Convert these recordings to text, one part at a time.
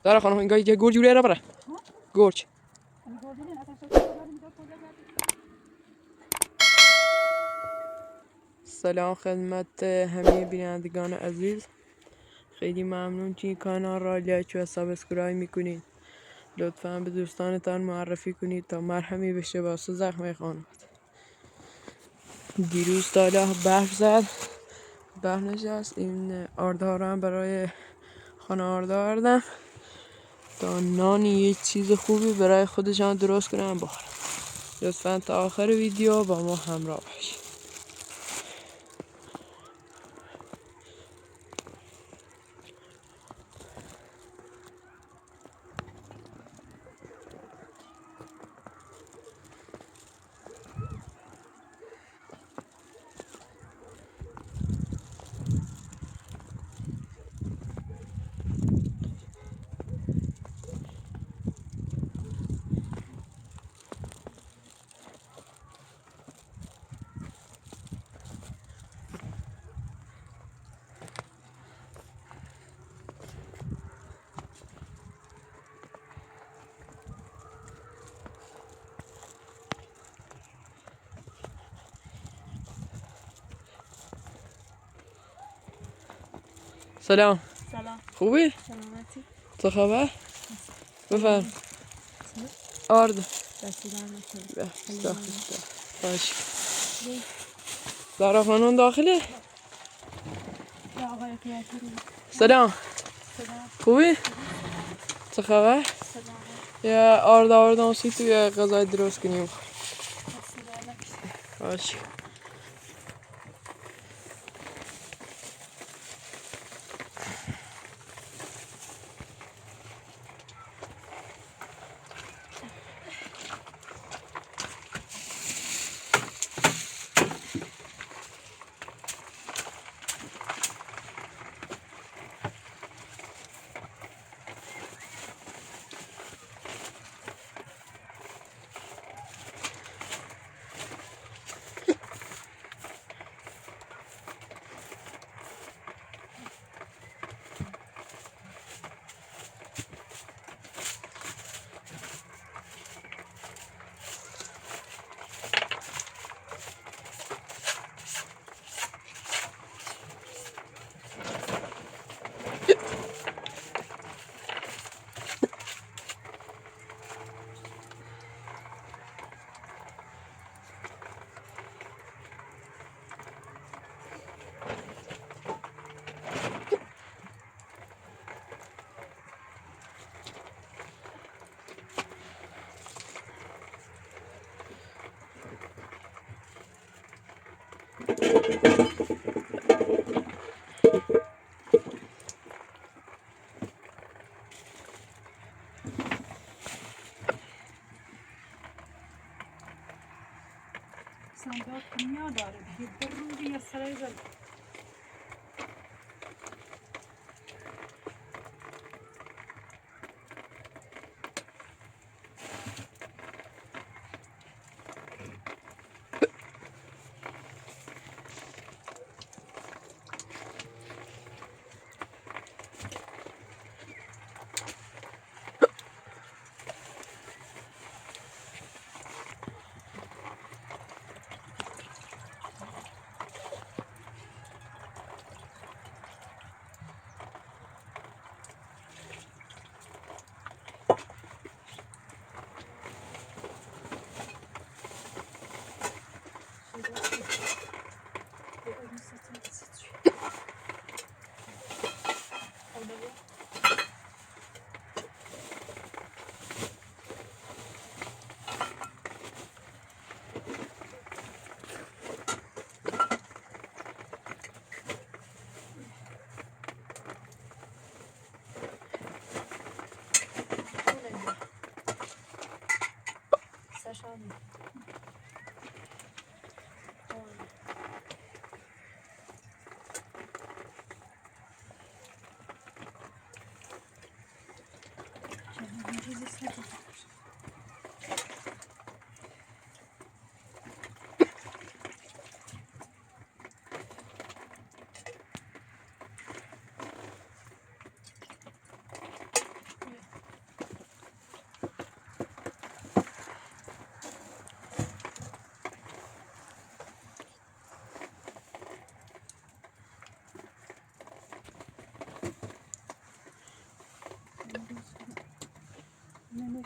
داره خانم اینجا یه گرج جوری را بره گرج. سلام خدمت همه بینندگان عزیز، خیلی ممنون که این کانال را لایک و سابسکرایب میکنید. لطفا به دوستانتان معرفی کنید تا مرهمی بشه واسه زخم خانواد. دیروز طالع برف زد، برف نشست. این آردها هم برای خانه آرده آردم تا نانی یه چیز خوبی برای خودشان درست کنم بخورم. لطفا تا آخر ویدیو با ما همراه باشید. سلام. سلام. خوبی؟ سلامتی. چه خبر؟ بفرم. آرد. باش. زهرا خانم داخله؟ سلام. خوبی؟ چه خبر؟ یه آرد آنسی تو یه غذای درست کنیم. باش. صندوق دنیا داره دیگه برو یه سرای بر سشانی Ne?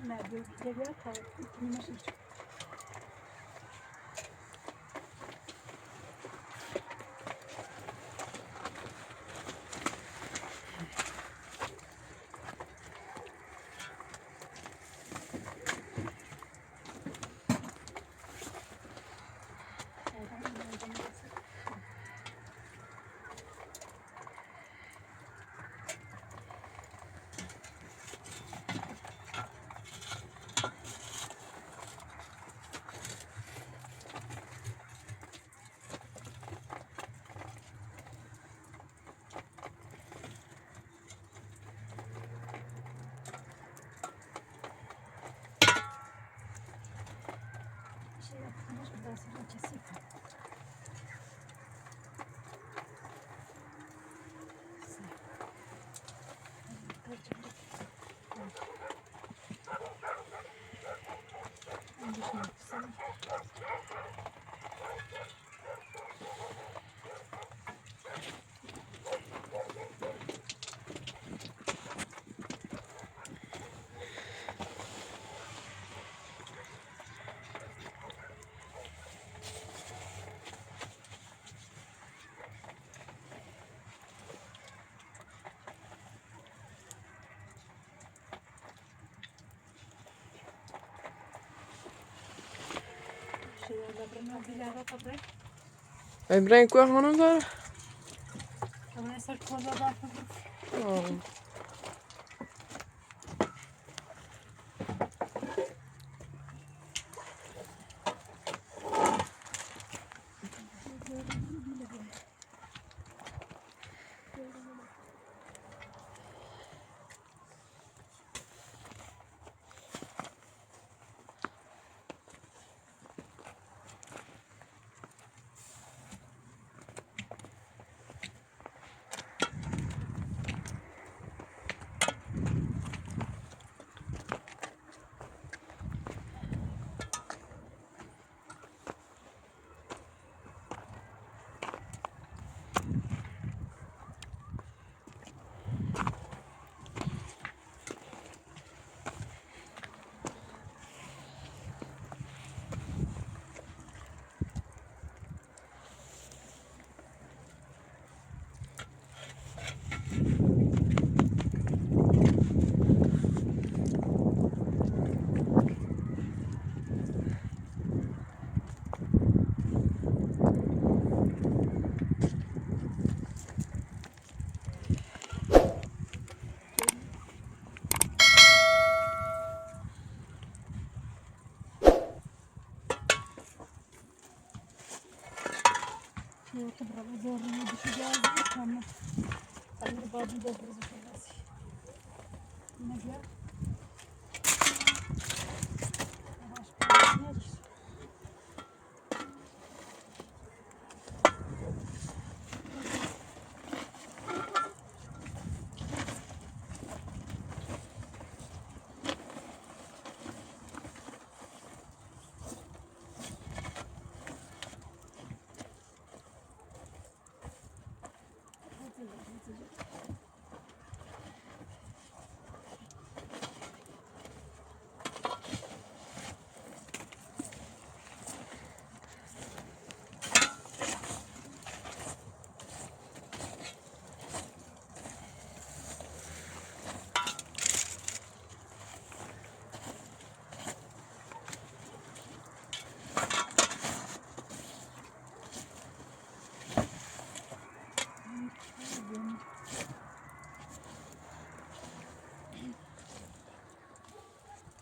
Ne diyor? Geliyor tabii. İkimiz hiç. Şey yapmış, biraz sonra keseyim. ابراهیم کوه خانم داره؟ Ama eser koza da Bravo, zorluğuna düşeceğiz. Tamam. Hayır, bazı da burası. Ne diyor?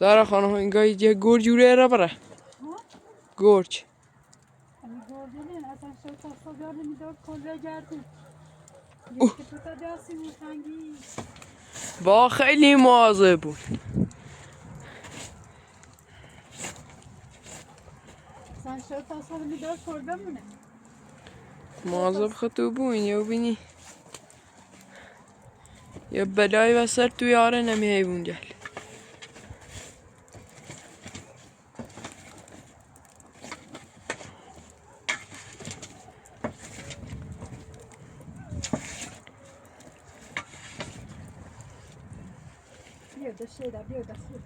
زهرا خانم اینگاه یه گرج جوره را بره گرج Hani gördün mü? Sen şu tasla gördün mü? Dört kolla geldin. Yekte pata dersi bu hangi? با خیلی مواظب بود Sen şu tasla bir dört kolla mı ne? مواظب خطو بوین یا بینی یا بلای وسط توی آره نمیه اونجا Bir de şeyler bir de su.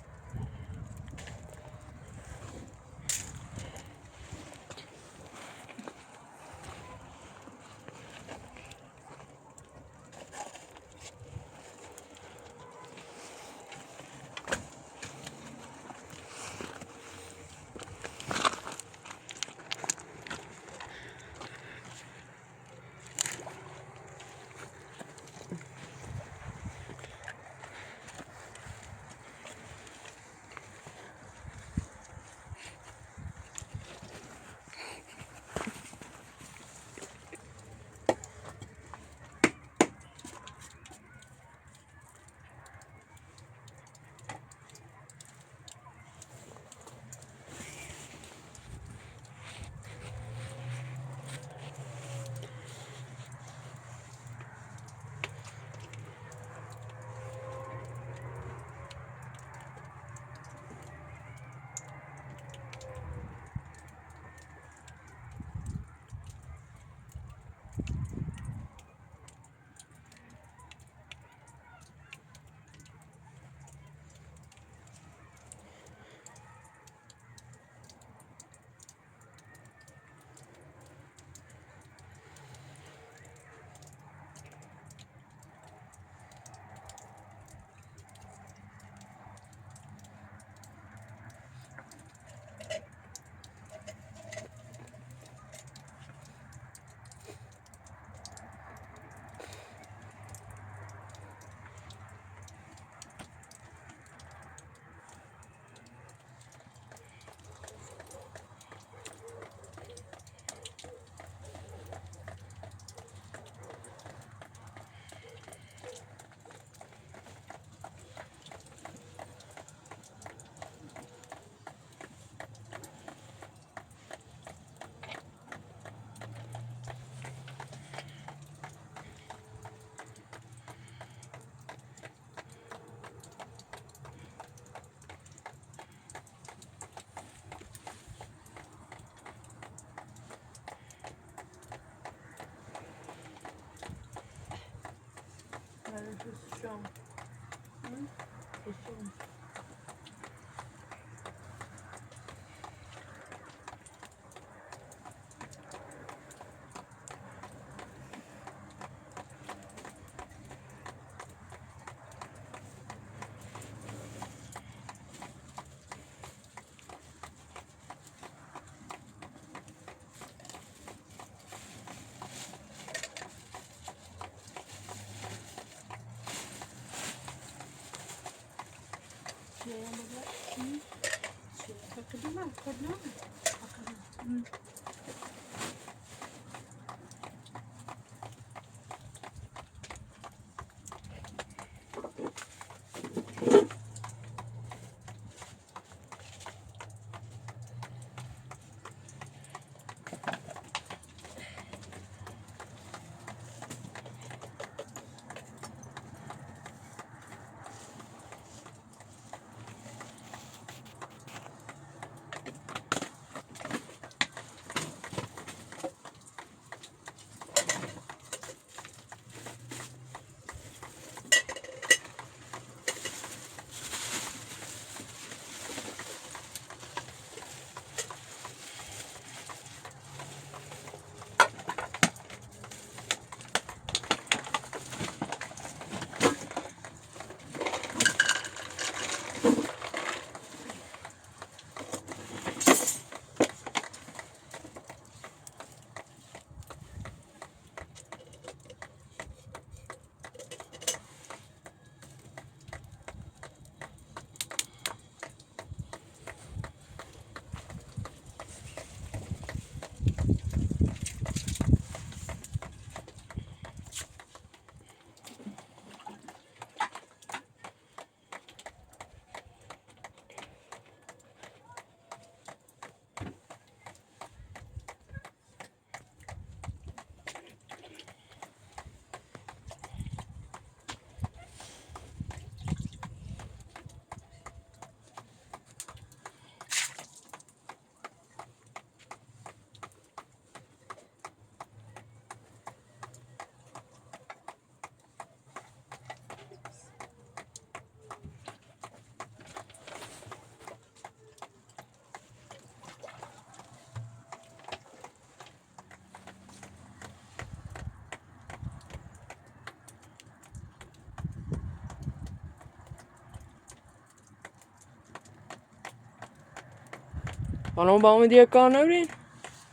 خانم با دیگه کار نبرین؟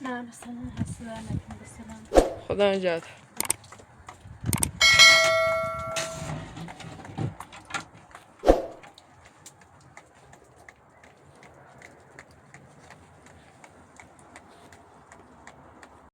نه مثلا هست نکن بسلام خدا نجات